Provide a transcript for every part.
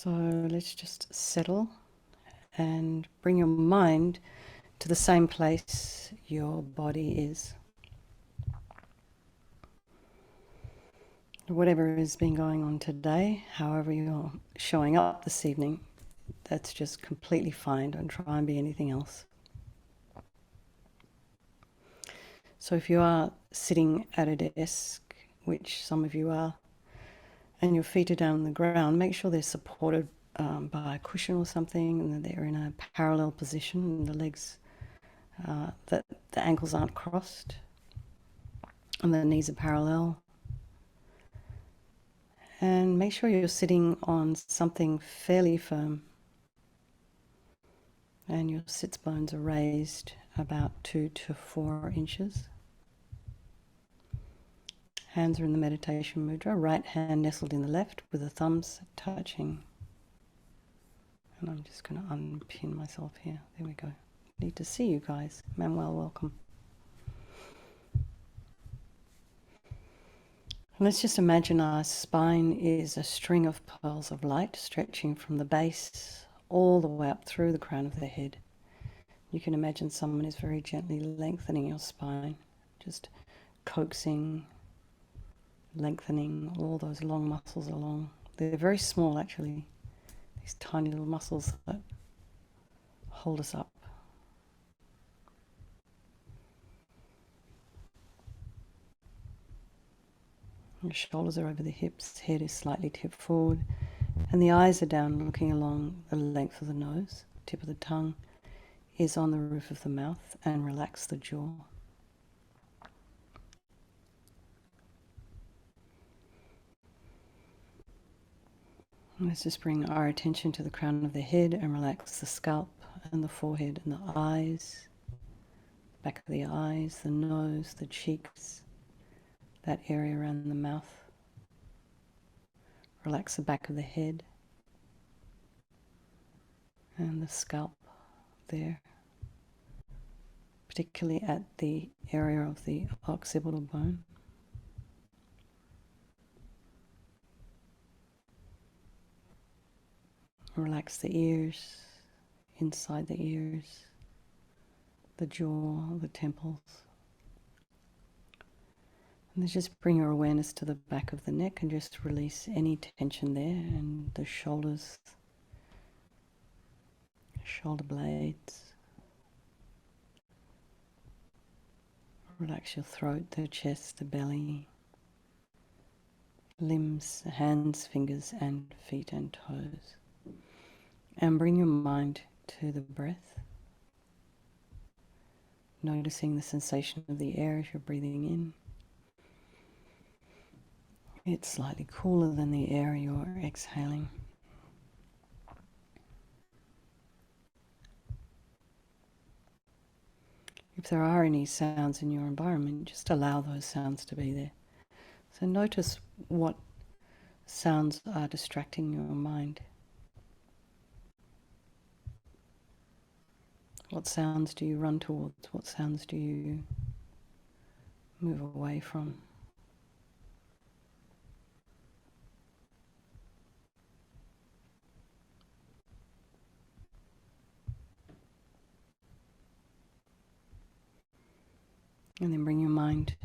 So let's just settle and bring your mind to the same place your body is. Whatever has been going on today, however you're showing up this evening, that's just completely fine. Don't try and be anything else. So if you are sitting at a desk, which some of you are, and your feet are down on the ground, make sure they're supported by a cushion or something, and that they're in a parallel position, and the legs, that the ankles aren't crossed, and the knees are parallel. And make sure you're sitting on something fairly firm, and your sits bones are raised about 2 to 4 inches. Hands are in the meditation mudra, right hand nestled in the left with the thumbs touching. And I'm just going to unpin myself here. There we go. Need to see you guys. Manuel, welcome. And let's just imagine our spine is a string of pearls of light stretching from the base all the way up through the crown of the head. You can imagine someone is very gently lengthening your spine, just coaxing, lengthening all those long muscles along. They're very small actually, these tiny little muscles that hold us up. Your shoulders are over the hips, head is slightly tipped forward, and the eyes are down looking along the length of the nose. Tip of the tongue is on the roof of the mouth, and relax the jaw. Let's just bring our attention to the crown of the head and relax the scalp and the forehead and the eyes, back of the eyes, the nose, the cheeks, that area around the mouth. Relax the back of the head and the scalp there, particularly at the area of the occipital bone. Relax the ears, inside the ears, the jaw, the temples. And then just bring your awareness to the back of the neck and just release any tension there, and the shoulders, shoulder blades. Relax your throat, the chest, the belly, limbs, hands, fingers, and feet and toes. And bring your mind to the breath, noticing the sensation of the air as you're breathing in. It's slightly cooler than the air you're exhaling. If there are any sounds in your environment, just allow those sounds to be there. So notice what sounds are distracting your mind. What sounds do you run towards? What sounds do you move away from? And then bring your mind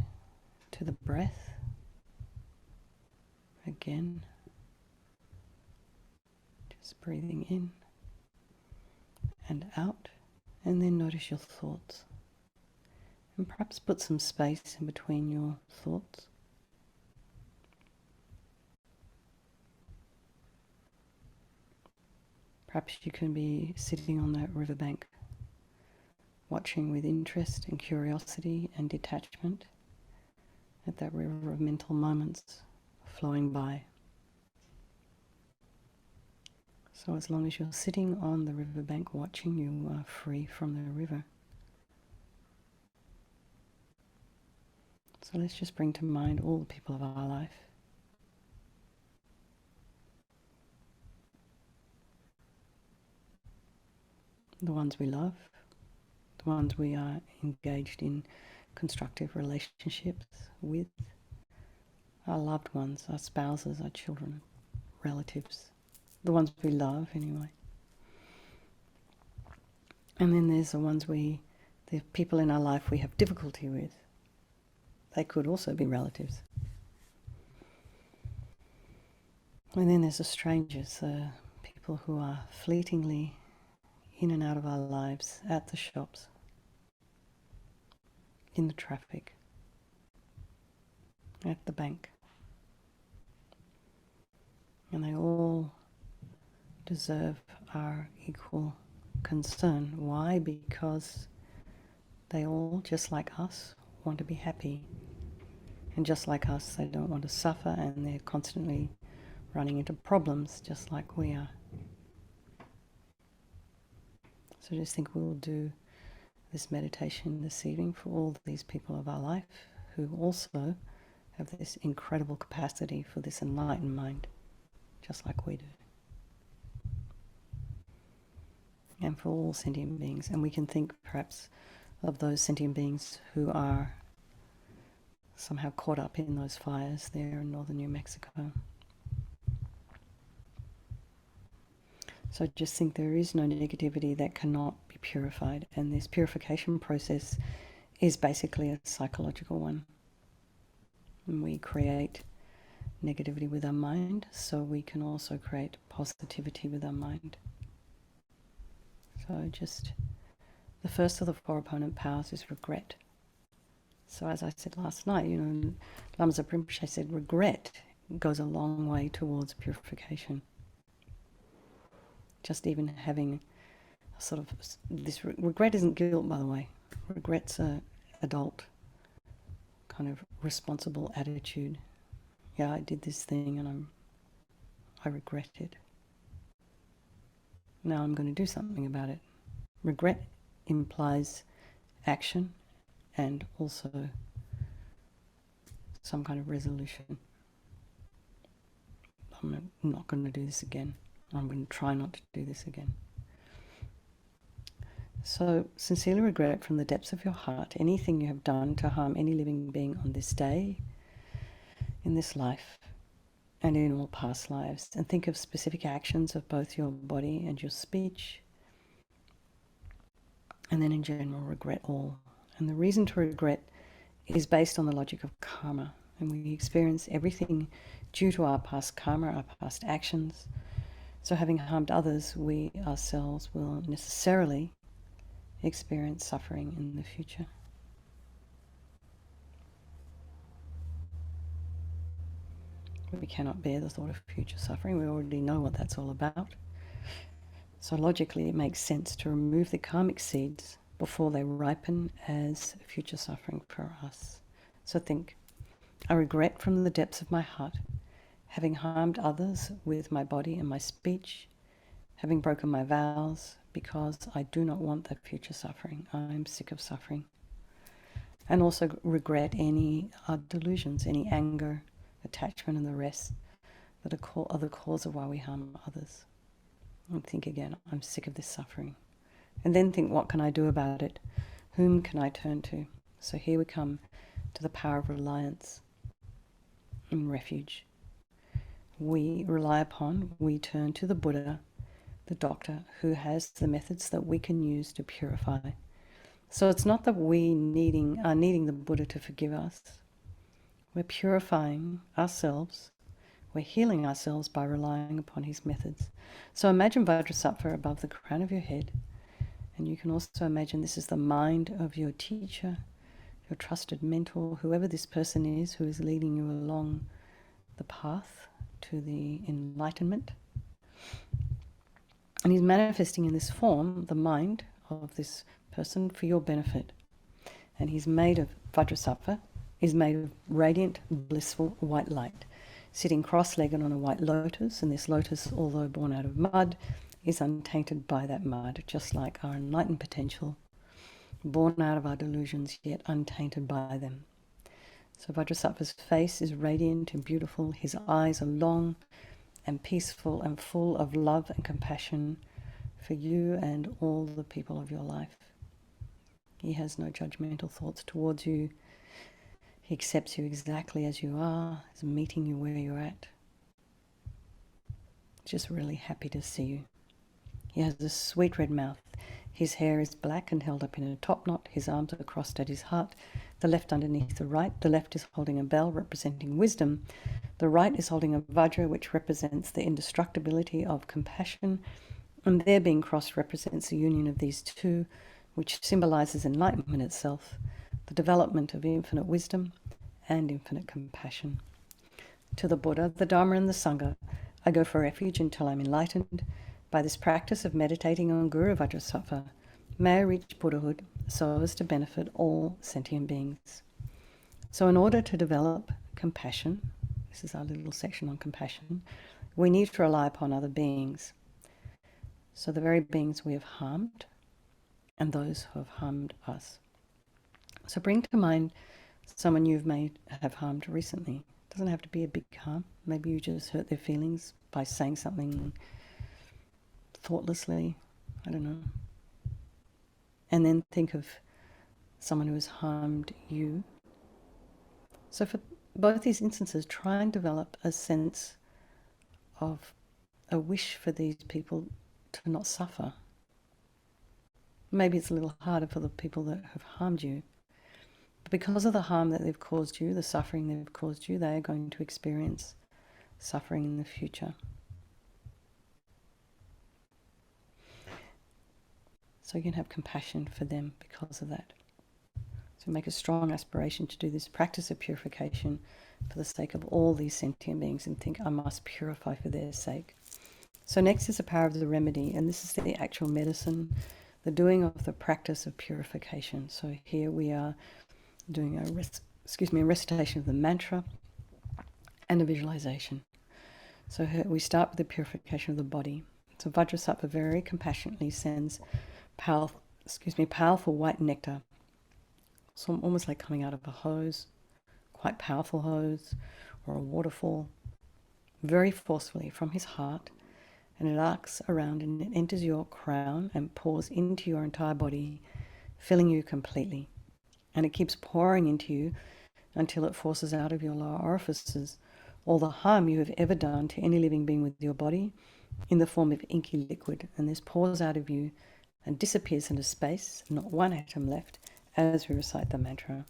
to the breath again. Just breathing in and out. And then notice your thoughts. And perhaps put some space in between your thoughts. Perhaps you can be sitting on that riverbank, watching with interest and curiosity and detachment at that river of mental moments flowing by. So as long as you're sitting on the riverbank watching, you are free from the river. So let's just bring to mind all the people of our life. The ones we love, the ones we are engaged in constructive relationships with, our loved ones, our spouses, our children, relatives, the ones we love anyway. And then there's the people in our life we have difficulty with. They could also be relatives. And then there's the strangers, the people who are fleetingly in and out of our lives, at the shops, in the traffic, at the bank. And they all deserve our equal concern. Why? Because they all, just like us, want to be happy. And just like us, they don't want to suffer, and they're constantly running into problems, just like we are. So just think we'll do this meditation this evening for all these people of our life who also have this incredible capacity for this enlightened mind, just like we do. And for all sentient beings. And we can think perhaps of those sentient beings who are somehow caught up in those fires there in northern New Mexico. So just think there is no negativity that cannot be purified, and this purification process is basically a psychological one. And we create negativity with our mind, so we can also create positivity with our mind. So just the first of the four opponent powers is regret. So as I said last night, Lama Rinpoche said regret goes a long way towards purification. Just even having a sort of this regret isn't guilt, by the way. Regret's a adult kind of responsible attitude. Yeah, I did this thing and I regret it. Now I'm going to do something about it. Regret implies action and also some kind of resolution. I'm not going to do this again. I'm going to try not to do this again. So, sincerely regret from the depths of your heart anything you have done to harm any living being on this day, in this life, and in all past lives. And think of specific actions of both your body and your speech. And then in general, regret all. And the reason to regret is based on the logic of karma. And we experience everything due to our past karma, our past actions. So having harmed others, we ourselves will necessarily experience suffering in the future. We cannot bear the thought of future suffering. We already know what that's all about. So logically, it makes sense to remove the karmic seeds before they ripen as future suffering for us. So think, I regret from the depths of my heart having harmed others with my body and my speech, having broken my vows, because I do not want that future suffering. I'm sick of suffering. And also regret any delusions, any anger, attachment and the rest that are the cause of why we harm others. And think again, I'm sick of this suffering. And then think, what can I do about it? Whom can I turn to? So here we come to the power of reliance and refuge. We turn to the Buddha, the doctor, who has the methods that we can use to purify. So it's not that we are needing the Buddha to forgive us. We're purifying ourselves. We're healing ourselves by relying upon his methods. So imagine Vajrasattva above the crown of your head. And you can also imagine this is the mind of your teacher, your trusted mentor, whoever this person is who is leading you along the path to the enlightenment. And he's manifesting in this form the mind of this person for your benefit. And Vajrasattva is made of radiant, blissful white light, sitting cross-legged on a white lotus. And this lotus, although born out of mud, is untainted by that mud, just like our enlightened potential, born out of our delusions, yet untainted by them. So Vajrasattva's face is radiant and beautiful. His eyes are long and peaceful and full of love and compassion for you and all the people of your life. He has no judgmental thoughts towards you. He accepts you exactly as you are, is meeting you where you're at. just really happy to see you. He has a sweet red mouth. His hair is black and held up in a top knot. His arms are crossed at his heart, the left underneath the right. The left is holding a bell representing wisdom. The right is holding a vajra, which represents the indestructibility of compassion. And their being crossed represents the union of these two, which symbolizes enlightenment itself, the development of infinite wisdom and infinite compassion. To the Buddha, the Dharma, and the Sangha, I go for refuge until I'm enlightened. By this practice of meditating on Guru Vajrasattva, may I reach Buddhahood so as to benefit all sentient beings. So in order to develop compassion, this is our little section on compassion, we need to rely upon other beings. So the very beings we have harmed and those who have harmed us. So bring to mind someone have harmed recently. It doesn't have to be a big harm. Maybe you just hurt their feelings by saying something thoughtlessly, I don't know. And then think of someone who has harmed you. So for both these instances, try and develop a sense of a wish for these people to not suffer. Maybe it's a little harder for the people that have harmed you. But because of the harm that they've caused you, the suffering they've caused you, they are going to experience suffering in the future. So you can have compassion for them because of that. So make a strong aspiration to do this practice of purification for the sake of all these sentient beings, and think, I must purify for their sake. So next is the power of the remedy, and this is the actual medicine, the doing of the practice of purification. So here we are doing a recitation of the mantra and a visualization. So here we start with the purification of the body. So Vajrasattva very compassionately sends powerful white nectar. So almost like coming out of a hose, quite powerful hose, or a waterfall, very forcefully from his heart, and it arcs around and it enters your crown and pours into your entire body, filling you completely. And it keeps pouring into you until it forces out of your lower orifices all the harm you have ever done to any living being with your body in the form of inky liquid. And this pours out of you and disappears into space, not one atom left, as we recite the mantra.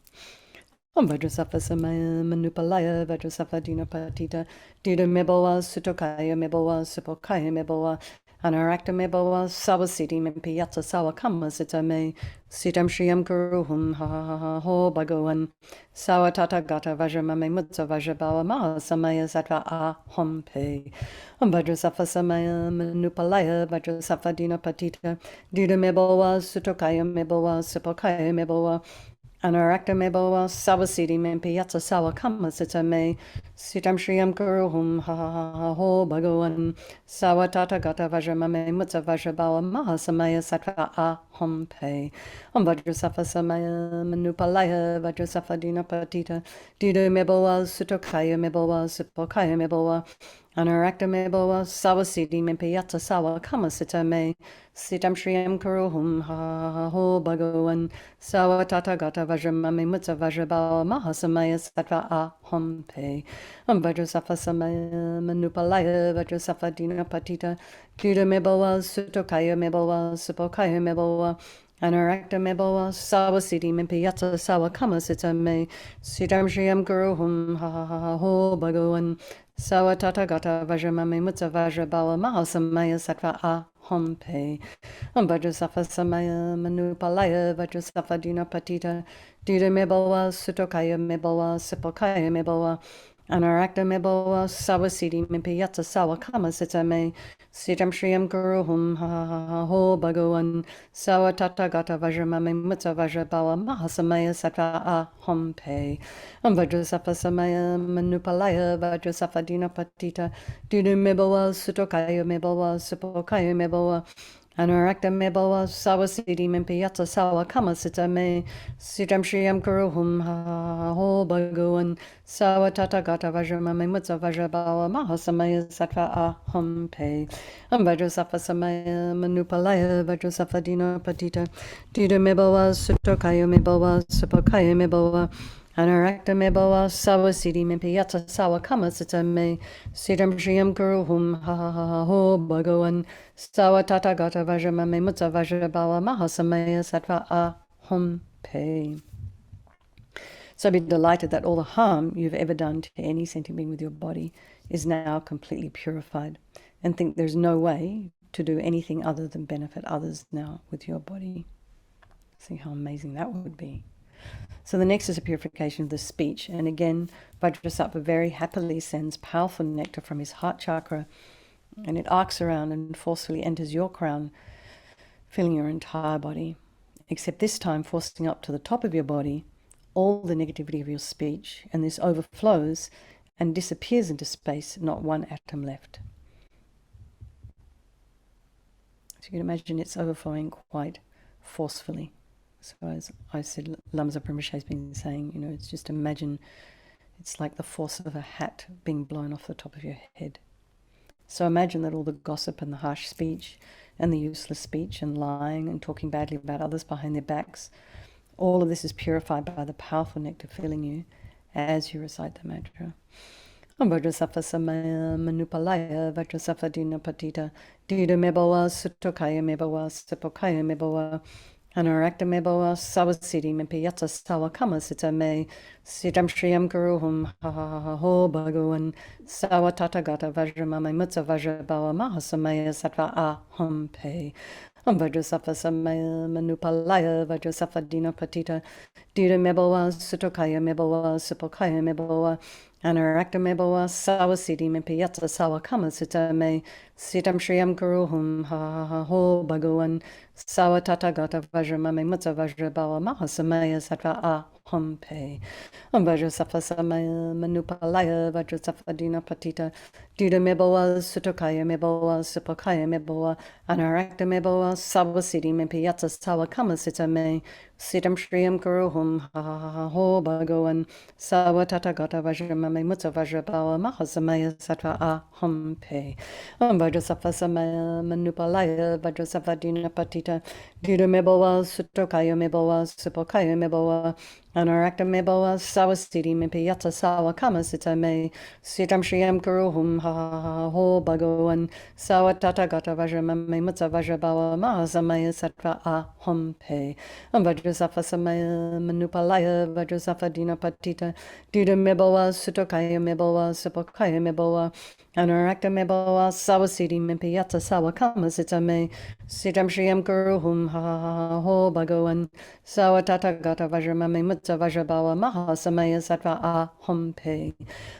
Om Vajrasattva Samaya Manupalaya Vajrasattva Dinapatita Dida Mebowa Sutokaya Mebowa Supokaya Mebowa Anarakta Mebowa Sawasiti Mempiyata Sawakama Sitame Sitam Shriyam Guruhum Ha Ha Ha Ho Bhagavan Sawatata Gata Vajramame Mutsa Vajrabawa Maha Samaya Sattva Aham Pe Om Vajrasattva Samaya Manupalaya Vajrasattva Dinapatita Dida Mebowa Sutokaya Mebowa Supokaya Mebowa Anarakta Mebowa Sawasiti Mempiyatsa Sawakama Sitame Sitam Shriyam Guruhum Ha Ha Ha Ho Bhagavan Sawatata Gata Vajramame Mutsa Vajrabawa Mahasamaya Sattva Aham Pe Om Vajrasattva Samaya Manupalaya Vajrasattva Dinapatita Dida Mebowa Sutokaya Mebowa Supokaya Mebowa Anarakta Mebowa Sawasiti Mempiyatsa Sawakama Sitame Sitam Shriyam Guruhum Ha Ha Ha Ho Bhagavan Sawatata Gata Vajramame Mutsa Vajrabawa Mahasamaya Sattva Aham Pe Om Vajrasattva Samaya Manupalaya Vajrasattva Dinapatita Dida Mebowa Sutokaya Mebowa Supokaya Mebowa Anarakta Mebowa Sawasiti Mempiyatsa Sawakama Sitame Sitam Shriyam Guruhum Ha Ha Ha Ho Bhagavan Sawatata Gata Vajramame Mutsa Vajrabawa Mahasamaya Sattva Aham Pe Om Vajrasattva Samaya Manupalaya Vajrasattva Dinapatita Dida Mebowa Sutokaya Mebowa Supokaya Mebowa Anarakta Mebowa Sawasiti Mempiyatsa Sawakama Sitame Sitam Shriyam Guruhum Ha Ha Ha Ho Bhagavan Sawatata Gata Vajramame Mutsa Vajrabawa Mahasamaya Sattva Aham Pe Om Vajrasattva Samaya Manupalaya Vajrasattva Dinapatita Dida Mebowa Sutokaya Mebowa Supokaya Mebowa Anarakta Mebowa Sawasiti Mempiyatsa Sawakama Sitame Sitam Shriyam Guruhum Ha Ha Ha Ho Bhagavan Sawatata Gata Vajramame Mutsa Vajrabawa Mahasamaya Sattva Aham Pe Om Vajrasattva Samaya Manupalaya Vajrasattva Dinapatita Dida Mebowa Sutokaya Mebowa Supokaya Mebowa Anarakta me bawa sawa siddhi me piyata sawa kama sita me siddham shriyam guru hum ha ha ha ha ho bhagavan sawa tata gata vajra me mutta vajra bawa mahasamaya sattva aham pe. So be delighted that all the harm you've ever done to any sentient being with your body is now completely purified, and think there's no way to do anything other than benefit others now with your body. See how amazing that would be. So the next is a purification of the speech. And again, Vajrasattva very happily sends powerful nectar from his heart chakra, and it arcs around and forcefully enters your crown, filling your entire body. Except this time forcing up to the top of your body all the negativity of your speech, and this overflows and disappears into space, not one atom left. So you can imagine it's overflowing quite forcefully. So as I said, Lama Rinpoche has been saying, it's just imagine it's like the force of a hat being blown off the top of your head. So imagine that all the gossip and the harsh speech and the useless speech and lying and talking badly about others behind their backs, all of this is purified by the powerful nectar filling you as you recite the mantra. Vajrasattva samaya manupalaya Vajrasattva dina patita dida mebawa sutokaya mebawa sepokaya mebawa Anarakta mebawa sawasiddhi me piyata sawa kama sita me siddham shriyam guru hum ha ha ha ha ho bhagavan sawa tata gata vajra mama mutta vajra bawa mahasamaya sattva aham pe. Vajrasattva samaya manupalaya Vajrasattva dina patita dida mebawa sutokaya mebawa sepokaya mebawa Anarakta mebawa sawasiddhi me piyata sawa kama sita me siddham shriyam guru hum ha ha ha ho bhagavan sawa tata gata vajra mame mutta vajra bawa mahasamaya sattva aham pe. Vajrasattva samaya manupalaya Vajrasattva dina patita dida mebawa sutokaya mebawa sepokaya mebawa Anarakta mebawa sawasiddhi me piyata sawa kama sita me siddham shriyam guru hum ha ha ha ha ho bhagavan sawa tata gata vajra mame mutta vajra bawa mahasamaya sattva aham pe. Vajrasattva samaya manupalaya Vajrasattva dina patita dida mebawa sutokaya mebawa sepokaya mebawa Anarakta mebawa sawasiddhi me piyata sawa kama sita me siddham shriyam guru hum ha ha ha ho bhagavan sawa tata gata vajra mame mutta vajra bawa mahasamaya sattva aham pe. Vajrasattva samaya manupalaya Vajrasattva dina patita dida mebawa sutokaya mebawa sepokaya mebawa Anarakta mebawa sawasiddhi me piyata sawa kama sita me siddham shriyam guru hum ha ha ha ha ho bhagavan sawa tata gata vajra mame mutta vajra bawa mahasamaya sattva aham pe.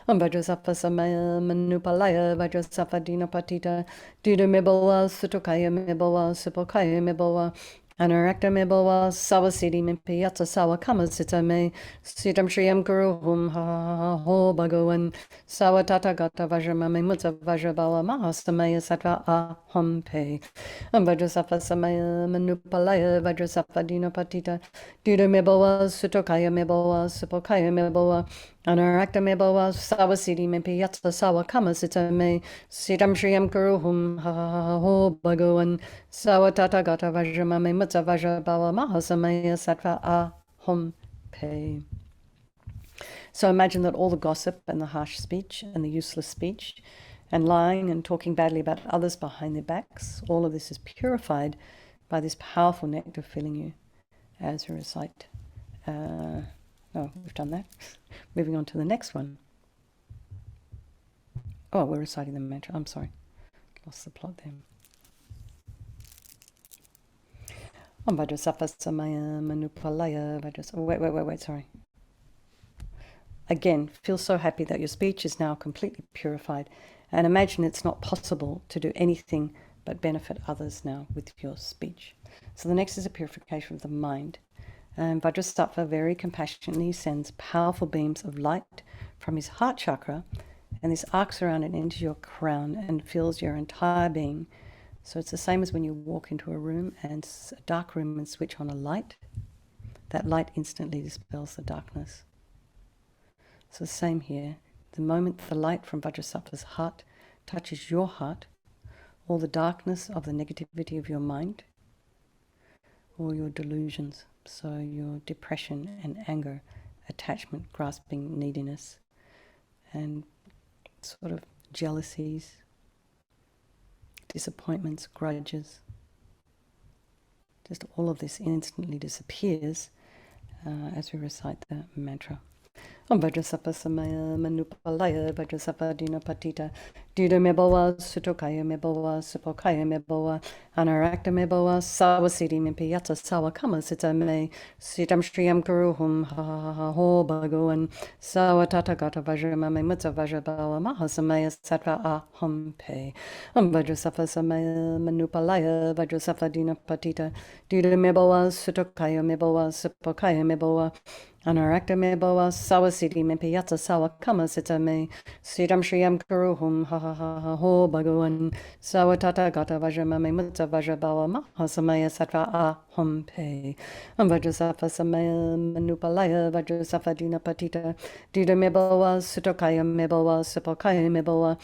Vajrasattva samaya manupalaya Vajrasattva dina patita dida mebawa sutokaya mebawa sepokaya mebawa Anarakta mebawa sawasiddhi me piyata sawa kama sita me siddham shriyam guru hum ha ha ha ho bhagavan sawa tata gata vajra mame mutta vajra bawa mahasamaya sattva aham pe. Vajrasattva samaya manupalaya Vajrasattva dina patita dida mebawa sutokaya mebawa sepokaya mebawa Anarakta mebawa sawasiddhi me piyata sawa kama sita me siddham shriyam guru hum ha ha ha ho bhagavan sawa tata gata vajra mame mutta vajra bawa mahasamaya sattva aham pe. So imagine that all the gossip and the harsh speech and the useless speech and lying and talking badly about others behind their backs, all of this is purified by this powerful nectar filling you as you recite. Oh, we've done that. Moving on to the next one. Oh, we're reciting the mantra. I'm sorry. Lost the plot there. Om Vajrasattva samaya manupalaya Vajrasattva. Wait, sorry. Again, feel so happy that your speech is now completely purified, and imagine it's not possible to do anything but benefit others now with your speech. So the next is a purification of the mind. And Vajrasattva very compassionately sends powerful beams of light from his heart chakra, and this arcs around and into your crown and fills your entire being. So it's the same as when you walk into a room, and a dark room, and switch on a light. That light instantly dispels the darkness. So the same here. The moment the light from Vajrasattva's heart touches your heart, all the darkness of the negativity of your mind, all your delusions, so your depression and anger attachment, grasping, neediness, and sort of jealousies, disappointments, grudges. Just all of this instantly disappears as we recite the mantra. Om Vajrasattva Samaya Manupalaya Vajrasattva Dina Patita Dida Meboa Sutokaya Meboa Supokaya Meboa Anarakta Meboa Sawasiti Mimpiyata Sawa Kama Sita Me Sitam Shriyam Kuruhum Ho Bhagavan Sawa Tathagata Vajramame Mutta Vajrabawa Mahasamaya Sattva Aham Pe Om Vajrasattva Samaya Manupalaya Vajrasattva Dina Patita Dida Meboa Sutokaya Meboa Supokaya Meboa Anarakta Meboa Sawasiti Mimpiyata Sawa Kama Sita Me Sitam Shriyam Kuruhum Ho Bhagavan Sawa Tathagata Vajramame Mutta Vajrabawa Mahasamaya Sattva Aham Pe Om Vajrasattva Samaya Manupalaya Vajrasattva Dina Patita Dida Meboa Sutokaya Meboa Supokaya Meboa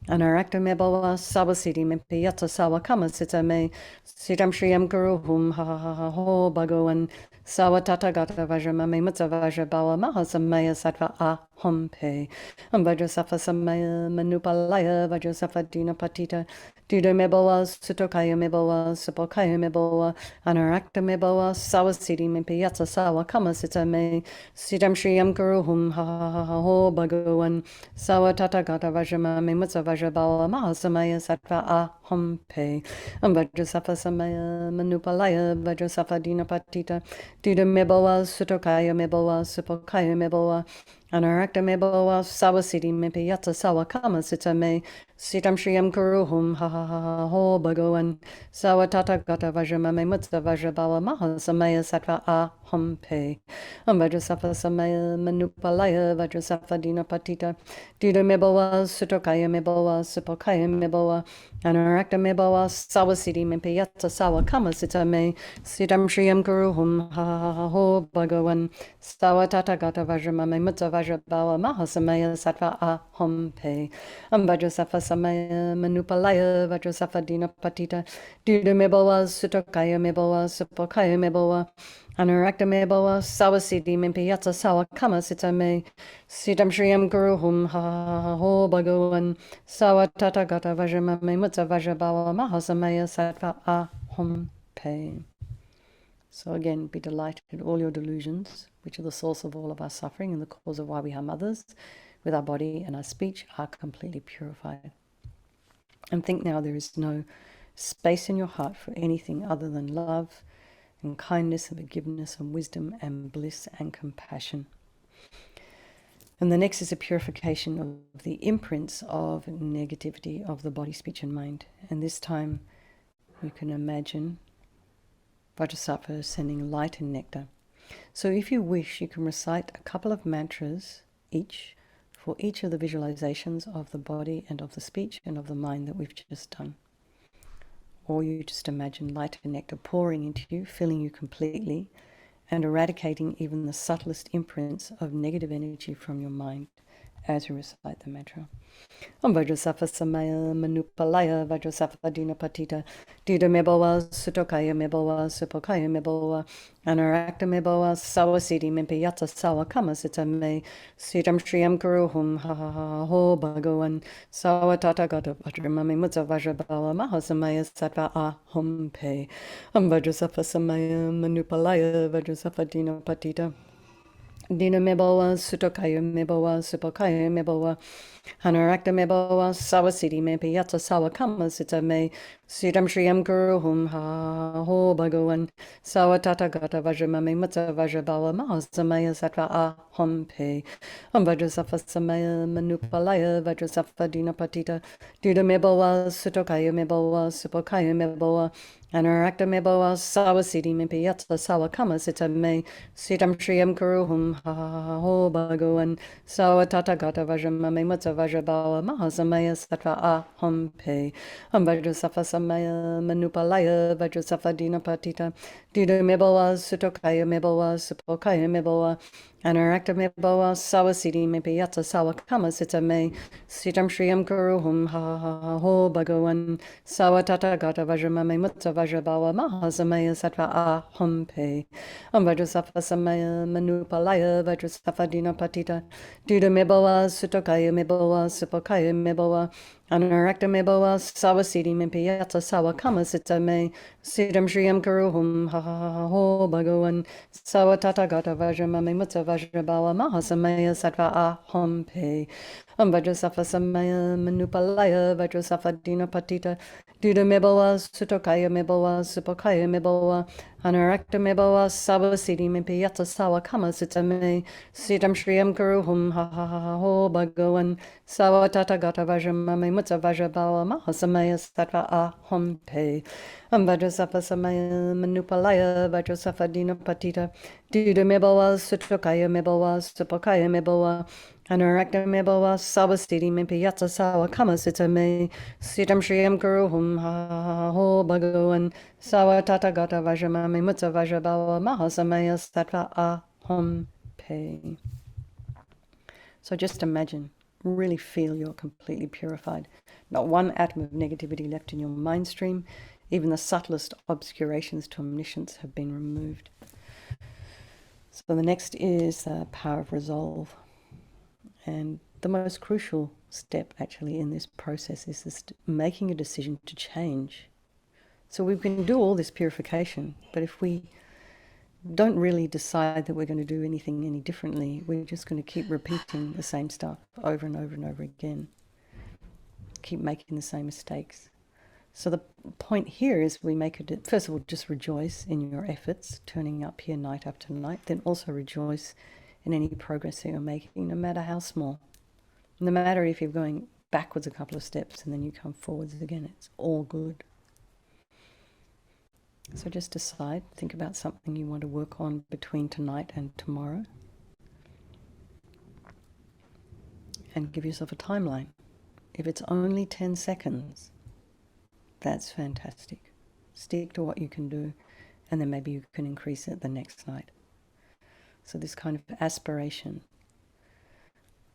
Anarakta Meboa Sawasiti Mimpiyata Sawa Kama Sita Me Sitam Shriyam Kuruhum Ho Bhagavan Sawa Tathagata Vajramame Mutta Vajrabawa Mahasamaya Sattva Aham Pe Om Vajrasattva Samaya Manupalaya Vajrasattva Dina Patita Dida Meboa Sutokaya Meboa Supokaya Meboa Anarakta Meboa Sawasiti Mimpiyata Sawa Kama Sita Me Sitam Shriyam Kuruhum Ho Bhagavan Sawa Tathagata Vajramame Mutta Vajrabawa Mahasamaya Sattva Aham Pe Om Vajrasattva Samaya Manupalaya Vajrasattva Dina Patita Dida Meboa Sutokaya Meboa Supokaya Meboa Anarakta Meboa Sawasiti Mimpiyata Sawa Kama Sita Me Sitam Shriyam Kuruhum Ho Bhagavan Sawa Tathagata Vajramame Mutta Vajrabawa Mahasamaya Sattva Aham Pe Om Vajrasattva Samaya Manupalaya Vajrasattva Dina Patita Dida Meboa Sutokaya Meboa Supokaya Meboa Anarakta Meboa Sawasiti Mimpiyata Sawa Kama Sita Me Sitam Shriyam Kuruhum Ho Bhagavan Sawa Tathagata Vajramame Mutta Vajrabawa Mahasamaya Sattva Aham Pe Om Vajrasattva Samaya Manupalaya Vajrasattva Dina Patita Dida Meboa Sutokaya Meboa Supokaya Meboa Anarakta Meboa Sawasiti Mimpiyata Sawa Kama Sita Me Sitam Shriyam Kuruhum Ho Bhagavan Sawa Tathagata Vajramame Mutta Vajrabawa Mahasamaya Sattva Aham Pe. So again, be delighted all your delusions, which are the source of all of our suffering and the cause of why we harm others, with our body and our speech, are completely purified. And think now there is no space in your heart for anything other than love and kindness and forgiveness and wisdom and bliss and compassion. And the next is a purification of the imprints of negativity of the body, speech and mind. And this time you can imagine Vajrasattva sending light and nectar. So if you wish, you can recite a couple of mantras each for each of the visualizations of the body and of the speech and of the mind that we've just done. Or you just imagine light and nectar pouring into you, filling you completely, and eradicating even the subtlest imprints of negative energy from your mind as you recite the mantra. Om Vajrasattva Samaya Manupalaya Vajrasattva Dina Patita Dida Meboa Sutokaya Meboa Supokaya Meboa Anarakta Meboa Sawasiti Mimpiyata Sawa Kama Sita Me Sitam Shriyam Kuruhum Ho Bhagavan Sawa Tathagata Vajramame Mutta Vajrabawa Mahasamaya Sattva Aham Pe Om Vajrasattva Samaya Manupalaya Vajrasattva Dina Patita Dina Meboa Sutokaya Meboa Supokaya Meboa Anarakta Meboa Sawasiti Mimpiyata Sawa Kama Sita Me Sitam Shriyam Kuruhum Ho Bhagavan Sawa Tathagata Vajramame Mutta Vajrabawa Mahasamaya Sattva Aham Pe Om Vajrasattva Samaya Manupalaya Vajrasattva Dina Patita Dida Meboa Sutokaya Meboa Supokaya Meboa Anarakta Meboa Sawasiti Mimpiyata Sawa Kama Sita Me Sitam Shriyam Kuruhum Ho Bhagavan Sawa Tathagata Vajramame Mutta Vajrabawa Mahasamaya Sattva Aham Pe Om Vajrasattva Samaya Manupalaya Vajrasattva Dina Patita Dida Meboa Sutokaya Meboa Supokaya Meboa Anarakta me boa sawa sidi me piyata sawa kama sita me sitam shriyam kuruhum ha ha ha ho bhagavan sawa tata gata vajrama me mutta vajrabawa mahasamaya sattva aham pe Vajrasattva samaya manupalaya Vajrasattva dina patita duda me boa sutokaya me boa supokaya me boa Anarakta me boa sawa sidi me piyata sawa kama sita me sitam shriyam kuruhum ha ha ha ho bhagavan sawa tata gata vajrama me mutta vajrabawa mahasamaya sattva aham pe Vajrasattva samaya manupalaya Vajrasattva dina patita duda me boa sutokaya me boa supokaya me boa Anarakta me boa sawa sidi me piyata sawa kama sita me sitam shriyam kuruhum ha ha ha ho bhagavan sawa tata gata vajrama me mutta vajrabawa mahasamaya sattva aham pe Vajrasattva samaya manupalaya Vajrasattva dina patita duda me boa sutokaya me boa supokaya me boa Anarakta me boa sawa sidi me piyata sawa kama sita me sitam shriyam kuruhum ha ha ha ho bhagavan sawa tata gata vajrama me mutta vajrabawa mahasamaya sattva aham pe. So just imagine, really feel you're completely purified. Not one atom of negativity left in your mind stream. Even the subtlest obscurations to omniscience have been removed. So the next is the power of resolve. And the most crucial step actually in this process is this making a decision to change. So we can do all this purification, but if we don't really decide that we're going to do anything any differently, we're just going to keep repeating the same stuff over and over and over again. Keep making the same mistakes. So the point here is we make it, first of all, just rejoice in your efforts, turning up here night after night, then also rejoice in any progress that you're making, no matter how small. No matter if you're going backwards a couple of steps and then you come forwards again, it's all good. So just decide, think about something you want to work on between tonight and tomorrow. And give yourself a timeline. If it's only 10 seconds, that's fantastic. Stick to what you can do, and then maybe you can increase it the next night. So this kind of aspiration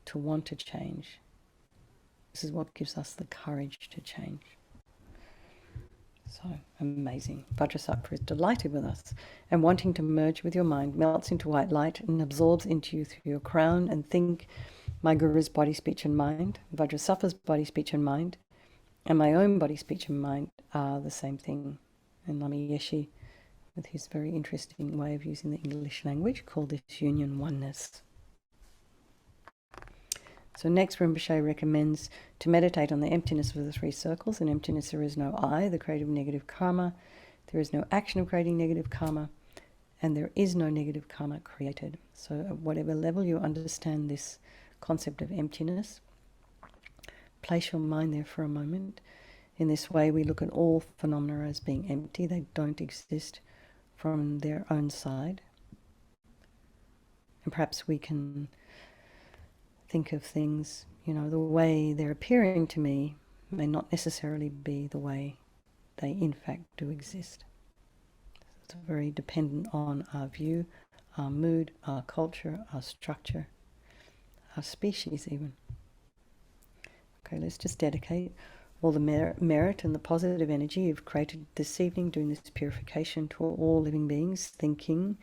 to want to change, this is what gives us the courage to change. So amazing. Vajrasattva is delighted with us and wanting to merge with your mind, melts into white light and absorbs into you through your crown and think, my Guru's body, speech and mind, Vajrasattva's body, speech and mind, and my own body, speech and mind are the same thing. And LAMA YESHE, with his very interesting way of using the English language, called this union oneness. So next, Rinpoche recommends to meditate on the emptiness of the three circles. In emptiness there is no I, the creative negative karma. There is no action of creating negative karma. And there is no negative karma created. So at whatever level you understand this concept of emptiness, place your mind there for a moment. In this way we look at all phenomena as being empty. They don't exist from their own side. And perhaps we can think of things, the way they're appearing to me may not necessarily be the way they in fact do exist. It's very dependent on our view, our mood, our culture, our structure, our species even. Okay, let's just dedicate all the merit and the positive energy you've created this evening doing this purification to all living beings, thinking,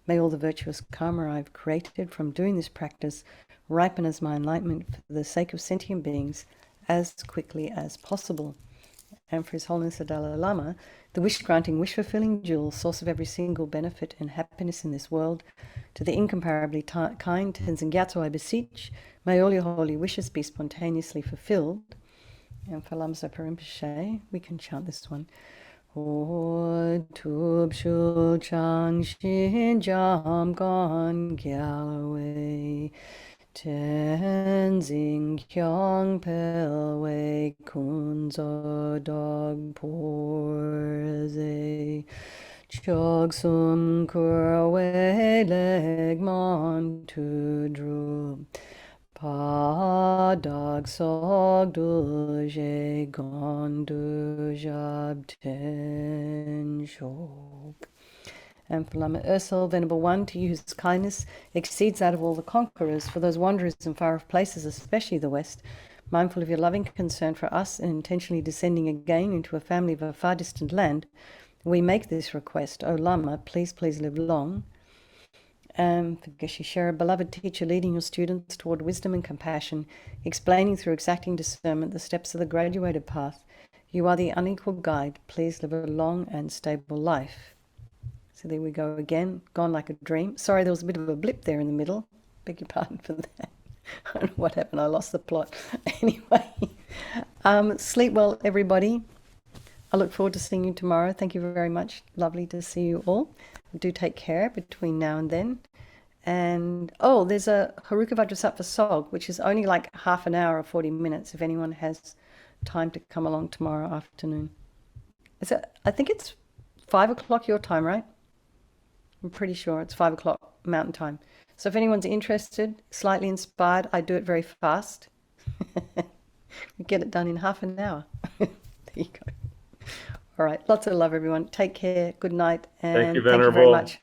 may all the virtuous karma I've created from doing this practice ripen as my enlightenment for the sake of sentient beings as quickly as possible. And for His Holiness the Dalai Lama, the wish-granting, wish-fulfilling jewel, source of every single benefit and happiness in this world, to the incomparably kind Tenzin Gyatso I beseech, may all your holy wishes be spontaneously fulfilled. And for Lama Zopa Rinpoche, we can chant this one. O tub shul chang shin jam gon gyalaway Tenzing kyang pelway kunzo dog porze chog sum kurwe leg mon to drum pa dog sog duje gon dujab ten shok. And for Lama Ursel, Venerable One, to you whose kindness exceeds that of all the conquerors, for those wanderers in far-off places, especially the West, mindful of your loving concern for us and intentionally descending again into a family of a far distant land, we make this request. O Lama, please, please live long. For Geshe Shara, beloved teacher, leading your students toward wisdom and compassion, explaining through exacting discernment the steps of the graduated path. You are the unequal guide. Please live a long and stable life. So there we go again, gone like a dream. Sorry, there was a bit of a blip there in the middle. Beg your pardon for that. I don't know what happened. I lost the plot. Anyway, sleep well, everybody. I look forward to seeing you tomorrow. Thank you very much. Lovely to see you all. Do take care between now and then. And, oh, there's a Haruka Vajrasattva Sog, which is only like half an hour or 40 minutes if anyone has time to come along tomorrow afternoon. I think it's 5 o'clock your time, right? I'm pretty sure it's 5 o'clock Mountain Time. So if anyone's interested, slightly inspired, I do it very fast. We get it done in half an hour. There you go. All right. Lots of love, everyone. Take care. Good night. And Thank you, thank you very Venerable. much.